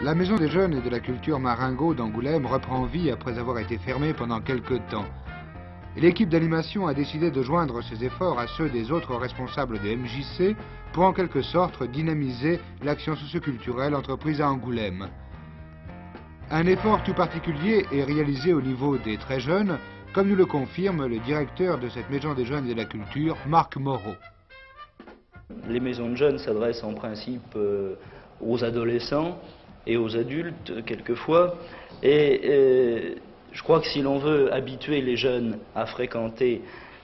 La Maison des Jeunes et de la Culture Marengo d'Angoulême reprend vie après avoir été fermée pendant quelques temps. Et l'équipe d'animation a décidé de joindre ses efforts à ceux des autres responsables de MJC pour en quelque sorte dynamiser l'action socioculturelle entreprise à Angoulême. Un effort tout particulier est réalisé au niveau des très jeunes, comme nous le confirme le directeur de cette Maison des Jeunes et de la Culture, Marc Moreau. Les maisons de jeunes s'adressent en principe aux adolescents et aux adultes quelquefois, et je crois que si l'on veut habituer les jeunes à fréquenter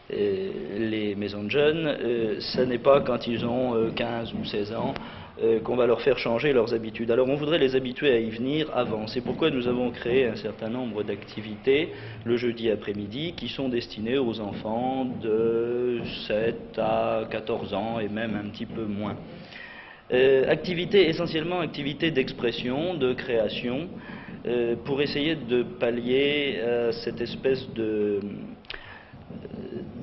les maisons de jeunes, ce n'est pas quand ils ont 15 ou 16 ans qu'on va leur faire changer leurs habitudes. Alors on voudrait les habituer à y venir avant. C'est pourquoi nous avons créé un certain nombre d'activités le jeudi après-midi qui sont destinées aux enfants de 7 à 14 ans et même un petit peu moins. Essentiellement activités d'expression, de création, pour essayer de pallier cette espèce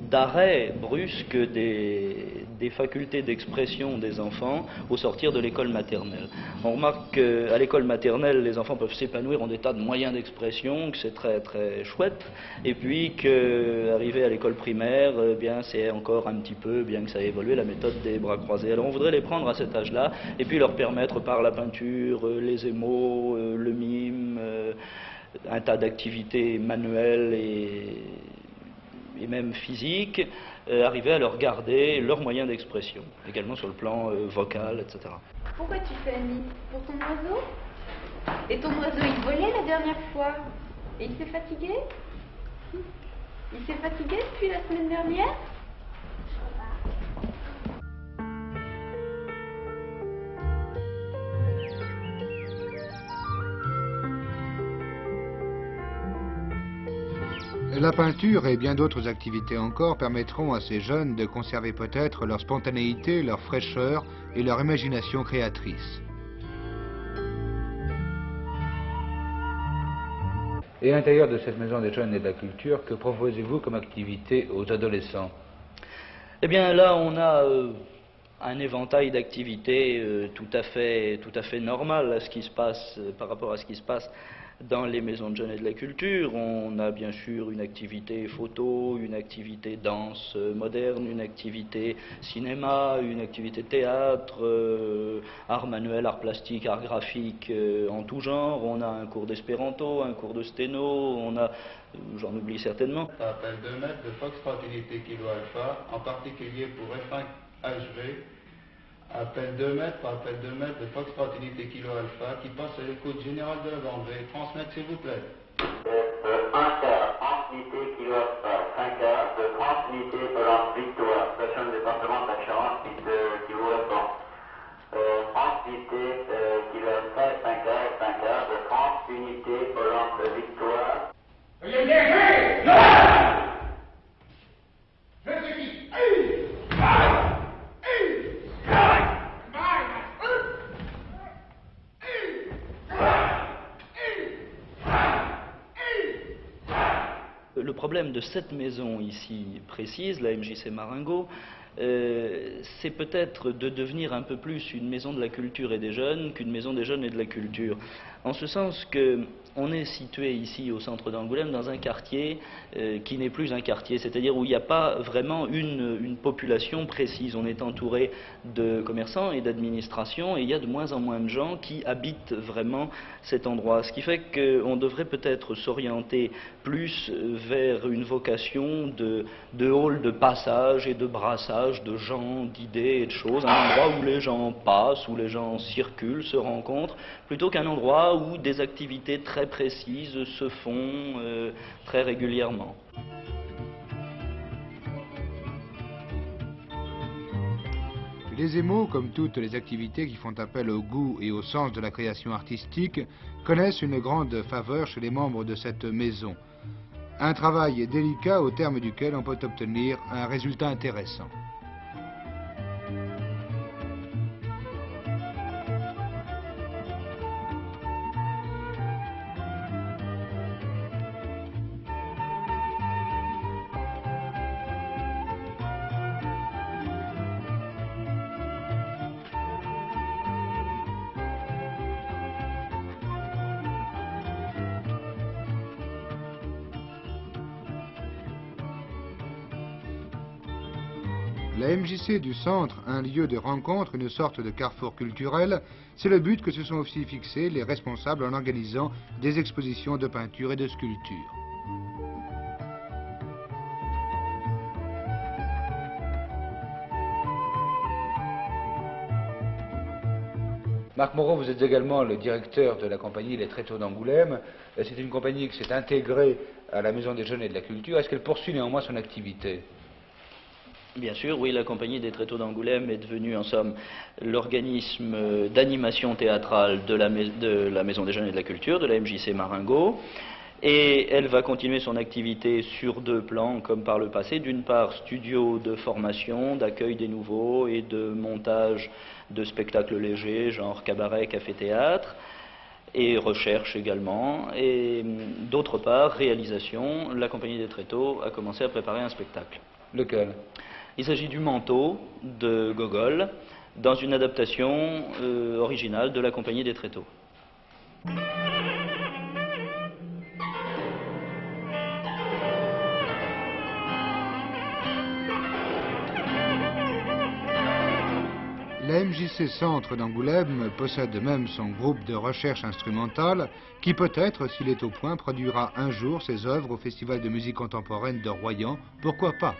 d'arrêt brusque des facultés d'expression des enfants au sortir de l'école maternelle. On remarque qu'à l'école maternelle, les enfants peuvent s'épanouir en des tas de moyens d'expression, que c'est très très chouette, et puis qu'arriver à l'école primaire, bien c'est encore un petit peu, bien que ça ait évolué, la méthode des bras croisés. Alors on voudrait les prendre à cet âge-là, et puis leur permettre par la peinture, les émaux, le mime, un tas d'activités manuelles et même physique, arriver à leur garder leurs moyens d'expression, également sur le plan vocal, etc. Pourquoi tu fais un nid? Pour ton oiseau? Et ton oiseau, il volait la dernière fois? Et il s'est fatigué? Il s'est fatigué depuis la semaine dernière? La peinture et bien d'autres activités encore permettront à ces jeunes de conserver peut-être leur spontanéité, leur fraîcheur et leur imagination créatrice. Et à l'intérieur de cette Maison des Jeunes et de la Culture, que proposez-vous comme activité aux adolescents? Eh bien là, on a un éventail d'activités tout à fait normal à ce qui se passe, par rapport à ce qui se passe dans les maisons de jeunes et de la culture. On a bien sûr une activité photo, une activité danse moderne, une activité cinéma, une activité théâtre, art manuel, art plastique, art graphique en tout genre. On a un cours d'espéranto, un cours de sténo, on a, j'en oublie certainement. Ça appelle 2 mètres de Foxtrot unité kilo alpha, en particulier pour F5 HV. Appel 2 mètres par appel 2 mètres de Foxtrot unité kilo alpha qui passe à l'écoute générale de la bande. Veuillez transmettre s'il vous plaît. 1 quart, 30 unités kilo alpha, 5 quarts de 30 unités Hollande Victoire, station du département de la Charente qui vous répond. 30 unités kilo alpha, 5 quarts de 30 unités Hollande Victoire. Veuillez bien jouer! Je te dis, Le problème de cette maison ici précise, la MJC Marengo, c'est peut-être de devenir un peu plus une maison de la culture et des jeunes qu'une maison des jeunes et de la culture. En ce sens qu'on est situé ici au centre d'Angoulême dans un quartier qui n'est plus un quartier, c'est-à-dire où il n'y a pas vraiment une population précise. On est entouré de commerçants et d'administrations et il y a de moins en moins de gens qui habitent vraiment cet endroit. Ce qui fait qu'on devrait peut-être s'orienter plus vers une vocation de hall de passage et de brassage de gens, d'idées et de choses, un endroit où les gens passent, où les gens circulent, se rencontrent, plutôt qu'un endroit où des activités très précises se font très régulièrement. Les émaux, comme toutes les activités qui font appel au goût et au sens de la création artistique, connaissent une grande faveur chez les membres de cette maison. Un travail délicat au terme duquel on peut obtenir un résultat intéressant. La MJC du centre, un lieu de rencontre, une sorte de carrefour culturel, c'est le but que se sont aussi fixés les responsables en organisant des expositions de peinture et de sculpture. Marc Moreau, vous êtes également le directeur de la compagnie Les Tréteaux d'Angoulême. C'est une compagnie qui s'est intégrée à la Maison des Jeunes et de la Culture. Est-ce qu'elle poursuit néanmoins son activité? Bien sûr, oui, la compagnie des Tréteaux d'Angoulême est devenue en somme l'organisme d'animation théâtrale de la Maison des Jeunes et de la Culture, de la MJC Marengo. Et elle va continuer son activité sur deux plans, comme par le passé. D'une part, studio de formation, d'accueil des nouveaux et de montage de spectacles légers, genre cabaret, café-théâtre, et recherche également. Et d'autre part, réalisation, la compagnie des Tréteaux a commencé à préparer un spectacle. Lequel? Il s'agit du Manteau de Gogol, dans une adaptation originale de la compagnie des Tréteaux. La MJC Centre d'Angoulême possède même son groupe de recherche instrumentale qui peut-être, s'il est au point, produira un jour ses œuvres au Festival de musique contemporaine de Royan. Pourquoi pas?